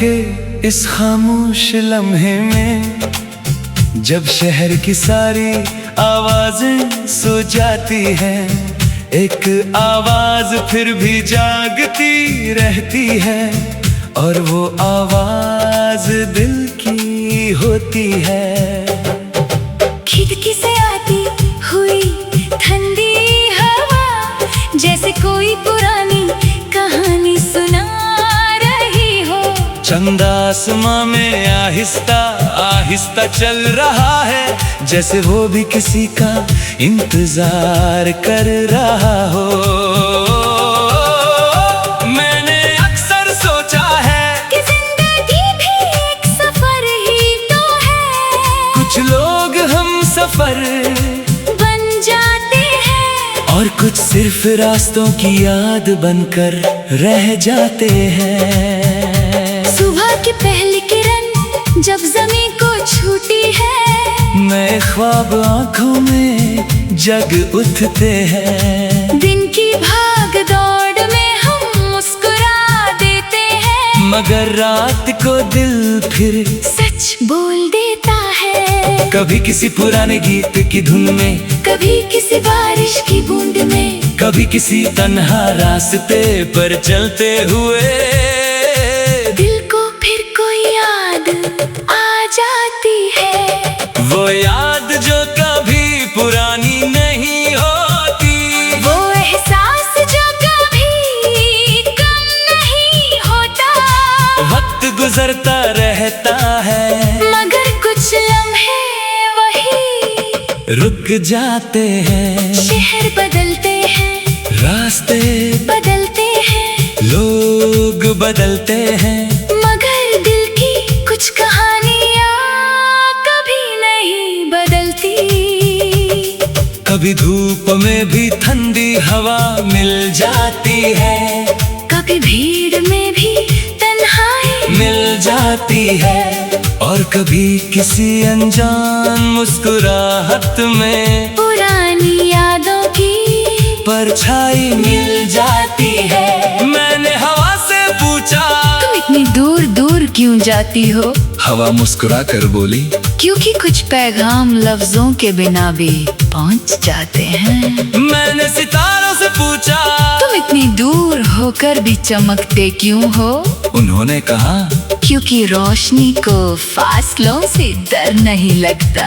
के इस खामोश लम्हे में, जब शहर की सारी आवाजें सो जाती हैं, एक आवाज फिर भी जागती रहती है, और वो आवाज दिल की होती है। खिड़की से आती हुई ठंडी हवा, जैसे कोई पुरानी कहानी सुना रही हो। चंदा आसमां में आहिस्ता आहिस्ता चल रहा है, जैसे वो भी किसी का इंतजार कर रहा हो। मैंने अक्सर सोचा है कि जिंदगी भी एक सफर ही तो है। कुछ लोग हम सफर बन जाते हैं, और कुछ सिर्फ रास्तों की याद बनकर रह जाते हैं। सुबह की पहली किरण जब जमीन को छूती है, नए ख्वाब आंखों में जग उठते हैं। दिन की भाग दौड़ में हम मुस्कुरा देते हैं, मगर रात को दिल फिर सच बोल देता है। कभी किसी पुराने गीत की धुन में, कभी किसी बारिश की बूंद में, कभी किसी तन्हा रास्ते पर चलते हुए, दिल को फिर कोई याद आ जाती है। वो याद जो कभी पुरानी नहीं होती, वो एहसास जो कभी कम नहीं होता। वक्त गुजरता रहता है, मगर कुछ लम्हे वही रुक जाते हैं। शहर बदलते हैं, रास्ते बदलते हैं, लोग बदलते हैं, मगर दिल की कुछ कहानियाँ कभी नहीं बदलती। कभी धूप में भी ठंडी हवा मिल जाती है, कभी भीड़ में भी तन्हाई मिल जाती है, और कभी किसी अनजान मुस्कुराहट में पुरानी यादों की परछाई मिल जाती है। मैंने हवा से पूछा, तुम इतनी दूर दूर क्यों जाती हो? हवा मुस्कुरा कर बोली, क्योंकि कुछ पैगाम लफ्जों के बिना भी पहुंच जाते हैं। मैंने सितारों से पूछा, तुम इतनी दूर होकर भी चमकते क्यों हो? उन्होंने कहा, क्योंकि रोशनी को फासलों से डर नहीं लगता।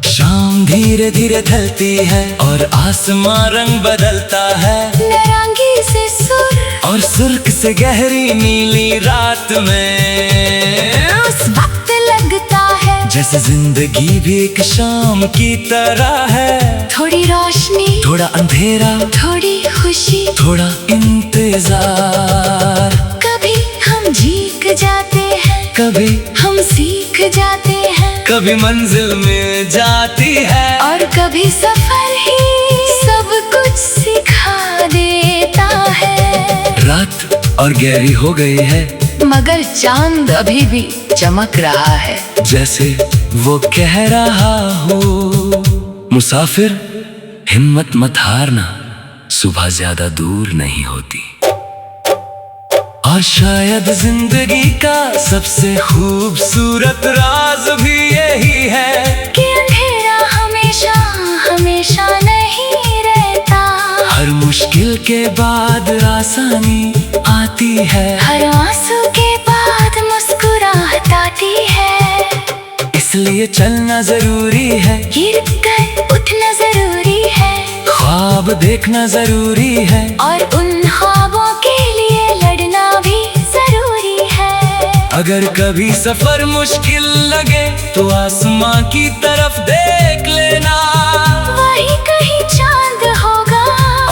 शाम धीरे धीरे ढलती है और आसमां रंग बदलता है, नारंगी से सुर और सुर्ख से गहरी नीली रात में उस वक्त लगता है जैसे जिंदगी भी एक शाम की तरह है। थोड़ी रोशनी, थोड़ा अंधेरा, थोड़ी खुशी, थोड़ा इंतजार। कभी हम जीत जाते हैं, कभी हम सीख जाते हैं, कभी मंजिल मिल जाती है, और कभी सफर ही सब कुछ सिखा देता है। रात और गहरी हो गई है, मगर चांद अभी भी चमक रहा है, जैसे वो कह रहा हो, मुसाफिर हिम्मत मत हारना, सुबह ज्यादा दूर नहीं होती। और शायद जिंदगी का सबसे खूबसूरत राज भी यही है कि अंधेरा हमेशा हमेशा नहीं रहता। हर मुश्किल के बाद आसानी आती है, हर आंसू के बाद मुस्कुराहट आती है। इसलिए चलना जरूरी है, गिर कर उठना जरूरी है, ख्वाब देखना जरूरी है, और उन ख्वाबों के लिए लड़ना भी जरूरी है। अगर कभी सफर मुश्किल लगे तो आसमां की तरफ देख लेना, वही कहीं चांद होगा,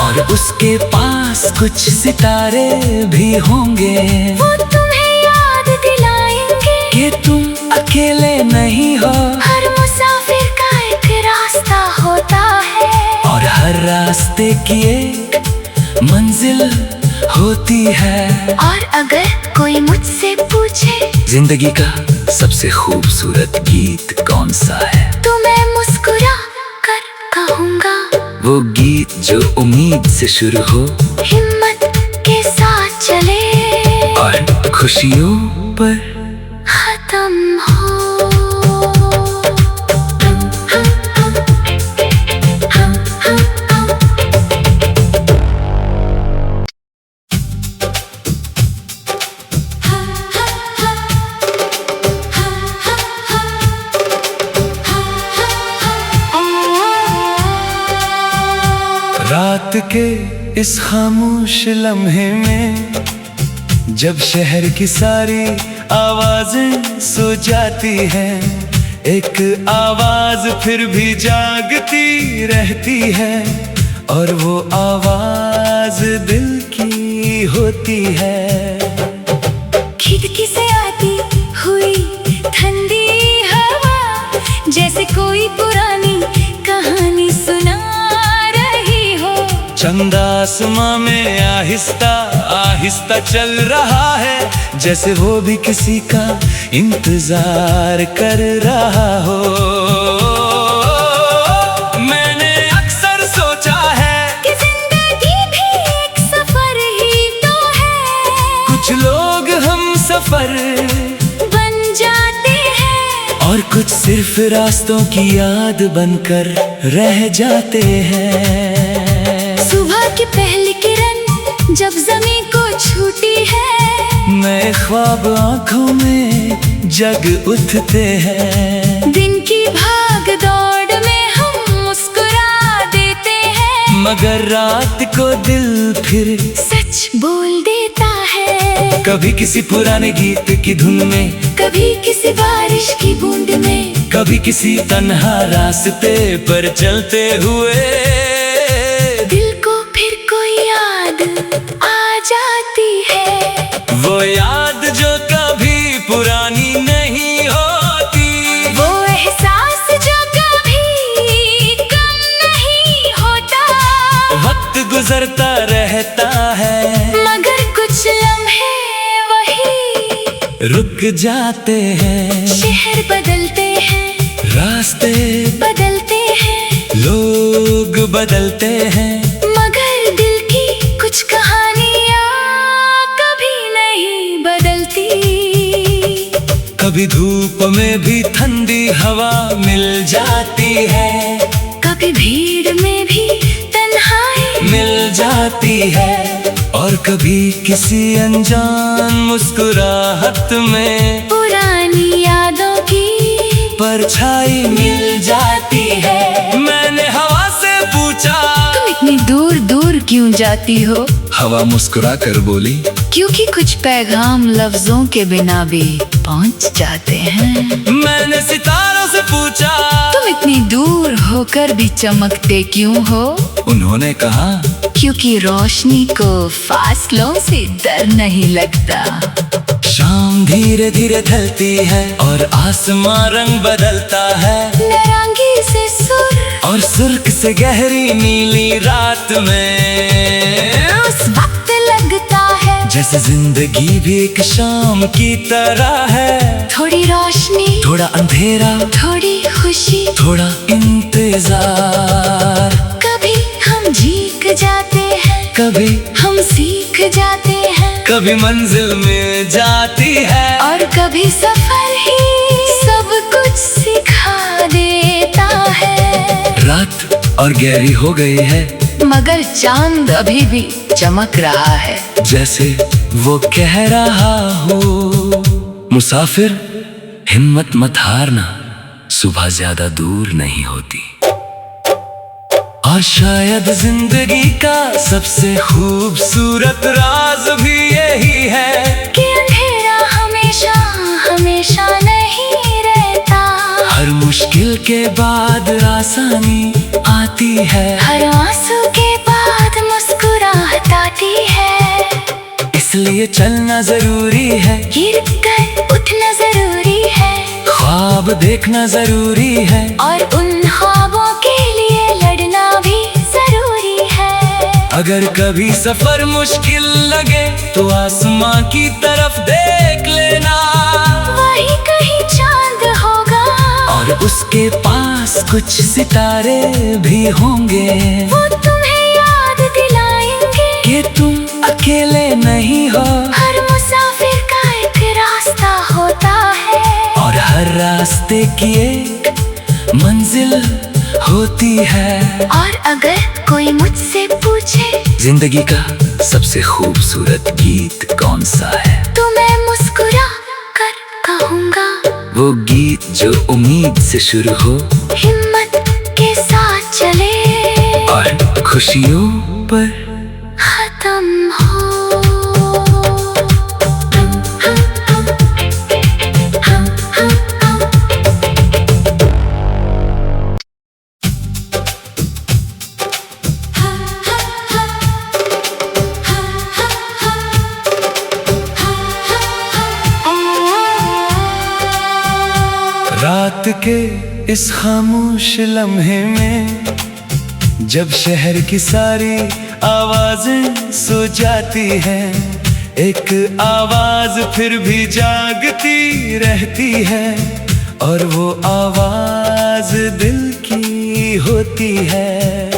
और उसके पास कुछ सितारे भी होंगे। वो तुम्हें याद दिलाएंगे कि तुम अकेले नहीं हो, हर मुसाफिर का एक रास्ता होता है, और हर रास्ते की एक मंजिल होती है। और अगर कोई मुझसे पूछे जिंदगी का सबसे खूबसूरत गीत कौन सा है, तो मैं मुस्कुरा कर कहूँगा, वो गीत जो उम्मीद से शुरू हो, हिम्मत के साथ चले, और खुशियों पर खत्म हो। रात के इस खामोश लम्हे में जब शहर की सारी आवाजें सो जाती हैं, एक आवाज फिर भी जागती रहती है और वो आवाज दिल की होती है। खिड़की से आती हुई ठंडी हवा जैसे कोई पुरानी कहानी सुना रही हो। चंदा आसमां में आहिस्ता आहिस्ता चल रहा है, जैसे वो भी किसी का इंतजार कर रहा हो। मैंने अक्सर सोचा है कि जिंदगी भी एक सफर ही तो है। कुछ लोग हम सफर बन जाते हैं और कुछ सिर्फ रास्तों की याद बनकर रह जाते हैं। सुबह की पहली किरण जब जमीन को छूती है, नए ख्वाब आंखों में जग उठते हैं। दिन की भाग दौड़ में हम मुस्कुरा देते हैं, मगर रात को दिल फिर सच बोल देता है। कभी किसी पुराने गीत की धुन में, कभी किसी बारिश की बूंद में, कभी किसी तन्हा रास्ते पर चलते हुए दिल को फिर कोई याद आ जाती है। वो याद जो कभी पुरानी नहीं होती, वो एहसास जो कभी कम नहीं होता। वक्त गुजरता रहता है मगर कुछ लम्हे वही रुक जाते हैं। शहर बदलते हैं, रास्ते बदलते हैं, लोग बदलते हैं, मगर दिल की कुछ कहानियाँ कभी नहीं बदलती। कभी धूप में भी ठंडी हवा मिल जाती है, कभी भीड़ में भी तन्हाई मिल जाती है, और कभी किसी अनजान मुस्कुराहट में पुरानी यादों की परछाई मिल जाती है। मैंने हवा से पूछा, तुम इतनी दूर दूर क्यों जाती हो? हवा मुस्कुरा कर बोली, क्योंकि कुछ पैगाम लफ्जों के बिना भी पहुंच जाते हैं। मैंने सितारों से पूछा, तुम इतनी दूर होकर भी चमकते क्यों हो? उन्होंने कहा, क्योंकि रोशनी को फासलों से डर नहीं लगता। शाम धीरे धीरे ढलती है और आसमां रंग बदलता है, नारंगी से सुर और सुर्ख से गहरी नीली रात में उस वक्त लगता है जैसे जिंदगी भी एक शाम की तरह है। थोड़ी रोशनी, थोड़ा अंधेरा, थोड़ी खुशी, थोड़ा इंतजार। कभी हम जीत जाते हैं, कभी हम सीख जाते हैं, कभी मंजिल मिल जाती है, और कभी सफर ही सब कुछ सिखा देता है। रात और गहरी हो गई है, मगर चांद अभी भी चमक रहा है, जैसे वो कह रहा हो, मुसाफिर हिम्मत मत हारना, सुबह ज्यादा दूर नहीं होती। और शायद जिंदगी का सबसे खूबसूरत राज भी यही है कि अंधेरा हमेशा हमेशा नहीं रहता। हर मुश्किल के बाद आसानी आती है, हर आंसू के बाद मुस्कुराहट आती है। इसलिए चलना जरूरी है, गिर कर उठना जरूरी है, ख्वाब देखना जरूरी है, और उन ख्वाबों के लिए लड़ना भी जरूरी है। अगर कभी सफर मुश्किल लगे तो आसमां की तरफ देख लेना, वही कहीं चांद होगा, और उसके पास कुछ सितारे भी होंगे। वो तुम्हें याद दिलाएंगे कि तुम अकेले नहीं हो, हर मुसाफिर का एक रास्ता होता है। और हर रास्ते की एक मंजिल होती है। और अगर कोई मुझसे पूछे जिंदगी का सबसे खूबसूरत गीत कौन सा है, तो मैं मुस्कुरा कर कहूँगा, वो गीत जो उम्मीद से शुरू हो, हिम्मत के साथ चले और खुशियों पर खत्म हो। रात के इस खामोश लम्हे में जब शहर की सारी आवाजें सो जाती हैं, एक आवाज फिर भी जागती रहती है। और वो आवाज दिल की होती है।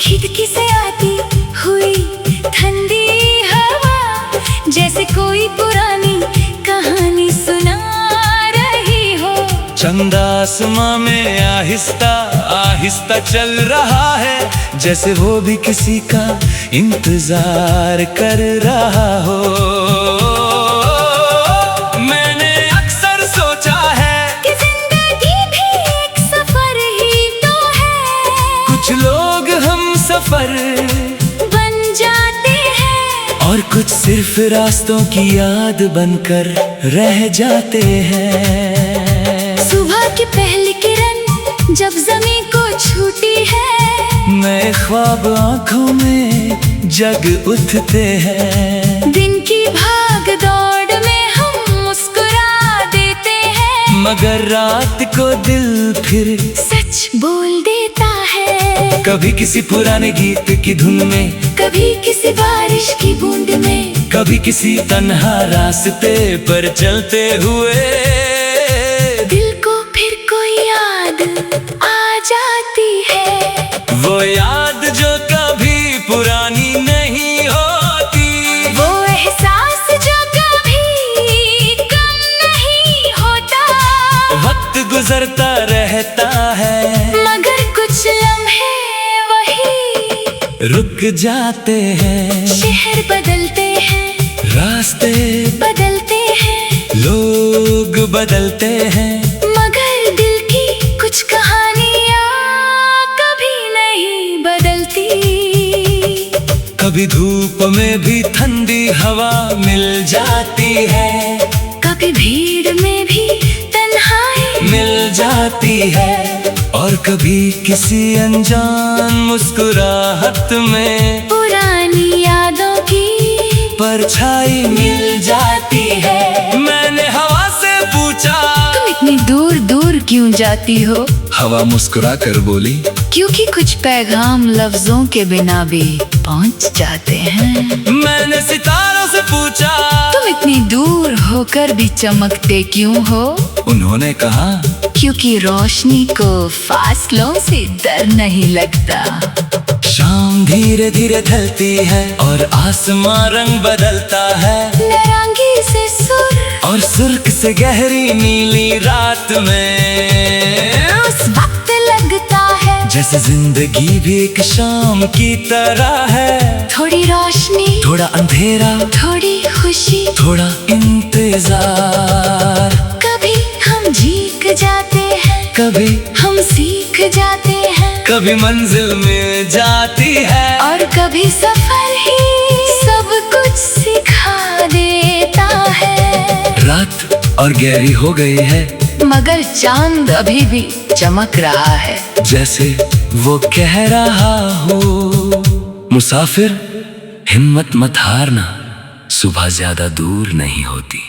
खिड़की से आती हुई ठंडी हवा जैसे कोई पुरानी कहानी सुना रही हो। चंदा आसमां में आहिस्ता आहिस्ता चल रहा है, जैसे वो भी किसी का इंतजार कर रहा हो। मैंने अक्सर सोचा है कि जिंदगी भी एक सफर ही तो है। कुछ लोग हम सफर बन जाते हैं और कुछ सिर्फ रास्तों की याद बनकर रह जाते हैं। सुबह की पहली किरण जब जमीन को छूती है, नए ख्वाब आंखों में जग उठते हैं। दिन की भाग दौड़ में हम मुस्कुरा देते हैं, मगर रात को दिल फिर सच बोल देता है। कभी किसी पुराने गीत की धुन में, कभी किसी बारिश की बूंद में, कभी किसी तन्हा रास्ते पर चलते हुए दिल को फिर कोई याद आ जाती है। वो याद जो कभी पुरानी नहीं होती, वो एहसास जो कभी कम नहीं होता। वक्त गुजरता रहता है मगर कुछ लम्हे वही रुक जाते हैं। शहर बदलते हैं, रास्ते बदलते हैं, लोग बदलते हैं, मगर दिल की कुछ कहानियाँ कभी नहीं बदलती। कभी धूप में भी ठंडी हवा मिल जाती है, कभी भीड़ में भी तन्हाई मिल जाती है। और कभी किसी अनजान मुस्कुराहट में पुरानी यादों की परछाई मिल जाती है। मैंने हवा से पूछा, तुम इतनी दूर दूर क्यों जाती हो? हवा मुस्कुरा कर बोली, क्योंकि कुछ पैगाम लफ्जों के बिना भी पहुंच जाते हैं। मैंने सितारों से पूछा, तुम इतनी दूर होकर भी चमकते क्यों हो? उन्होंने कहा, क्योंकि रोशनी को फासलों से डर नहीं लगता। शाम धीरे धीरे ढलती है और आसमां रंग बदलता है। नारंगी से सुर और सुर्ख से गहरी नीली रात में उस वक्त लगता है जैसे जिंदगी भी एक शाम की तरह है। थोड़ी रोशनी, थोड़ा अंधेरा, थोड़ी खुशी, थोड़ा इंतजार। कभी हम जीत जाते हैं, कभी हम सीख जाते हैं, कभी मंजिल मिल जाती है, और कभी सफर ही सब कुछ सिखा देता है। रात और गहरी हो गई है, मगर चांद अभी भी चमक रहा है। जैसे वो कह रहा हो, मुसाफिर हिम्मत मत हारना, सुबह ज्यादा दूर नहीं होती।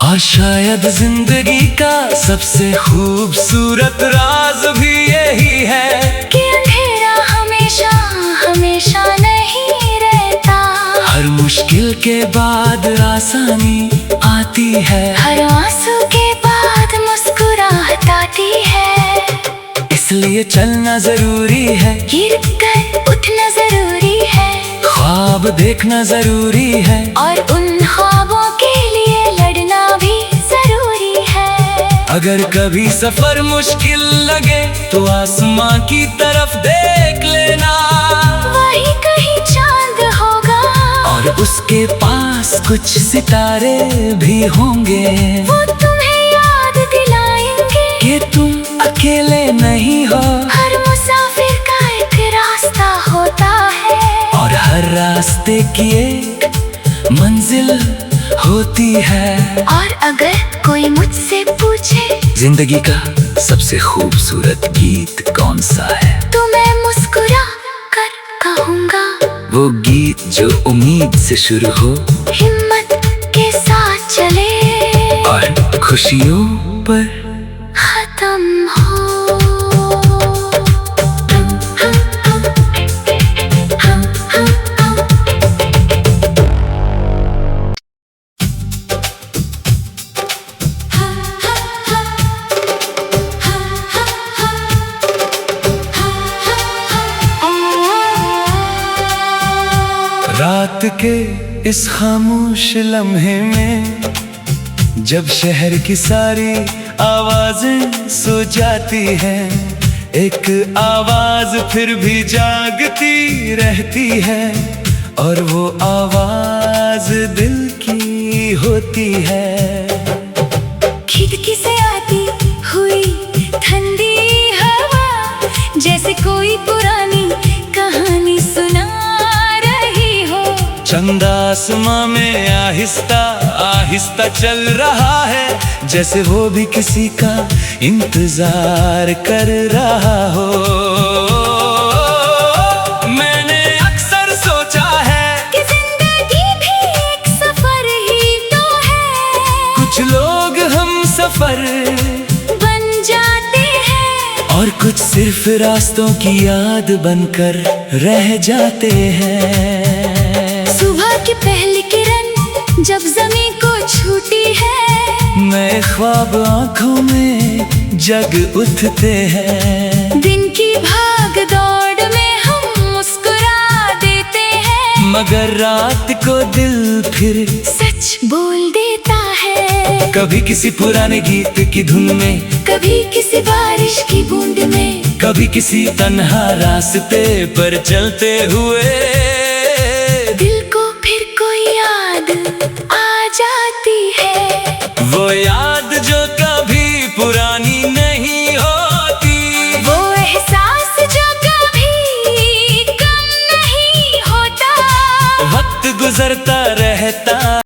और शायद जिंदगी का सबसे खूबसूरत राज भी यही है कि अंधेरा हमेशा हमेशा नहीं रहता। हर मुश्किल के बाद आसानी आती है, हर आंसू के बाद मुस्कुराहट आती है। इसलिए चलना जरूरी है, गिर कर उठना जरूरी है, ख्वाब देखना जरूरी है, और उन ख्वाबों के लिए अगर कभी सफर मुश्किल लगे तो आसमां की तरफ देख लेना, वही कहीं चांद होगा और उसके पास कुछ सितारे भी होंगे। वो तुम्हें याद दिलाएंगे कि तुम अकेले नहीं हो, हर मुसाफिर का एक रास्ता होता है, और हर रास्ते की एक मंजिल होती है। और अगर कोई मुझसे पूछे जिंदगी का सबसे खूबसूरत गीत कौन सा है, तो मैं मुस्कुरा कर कहूँगा, वो गीत जो उम्मीद से शुरू हो, हिम्मत के साथ चले और खुशियों पर खत्म हो। रात के इस खामोश लम्हे में जब शहर की सारी आवाजें सो जाती हैं, एक आवाज फिर भी जागती रहती है, और वो आवाज दिल की होती है। खिड़की से आती हुई ठंडी हवा जैसे कोई पुरानी कहानी सुना रही हो। चंदा आसमां में आहिस्ता आहिस्ता चल रहा है, जैसे वो भी किसी का इंतजार कर रहा हो। मैंने अक्सर सोचा है कि जिंदगी भी एक सफर ही तो है, कुछ लोग हम सफर बन जाते हैं, और कुछ सिर्फ रास्तों की याद बनकर रह जाते हैं। सुबह की पहली किरण जब जमीन को छूती है, नए ख्वाब आंखों में जग उठते हैं। दिन की भाग दौड़ में हम मुस्कुरा देते हैं, मगर रात को दिल फिर सच बोल देता है। कभी किसी पुराने गीत की धुन में, कभी किसी बारिश की बूंद में, कभी किसी तन्हा रास्ते पर चलते हुए, दिल को फिर कोई याद आ जाती है। वो याद जो कभी पुरानी नहीं होती, वो एहसास जो कभी कम नहीं होता। वक्त गुजरता रहता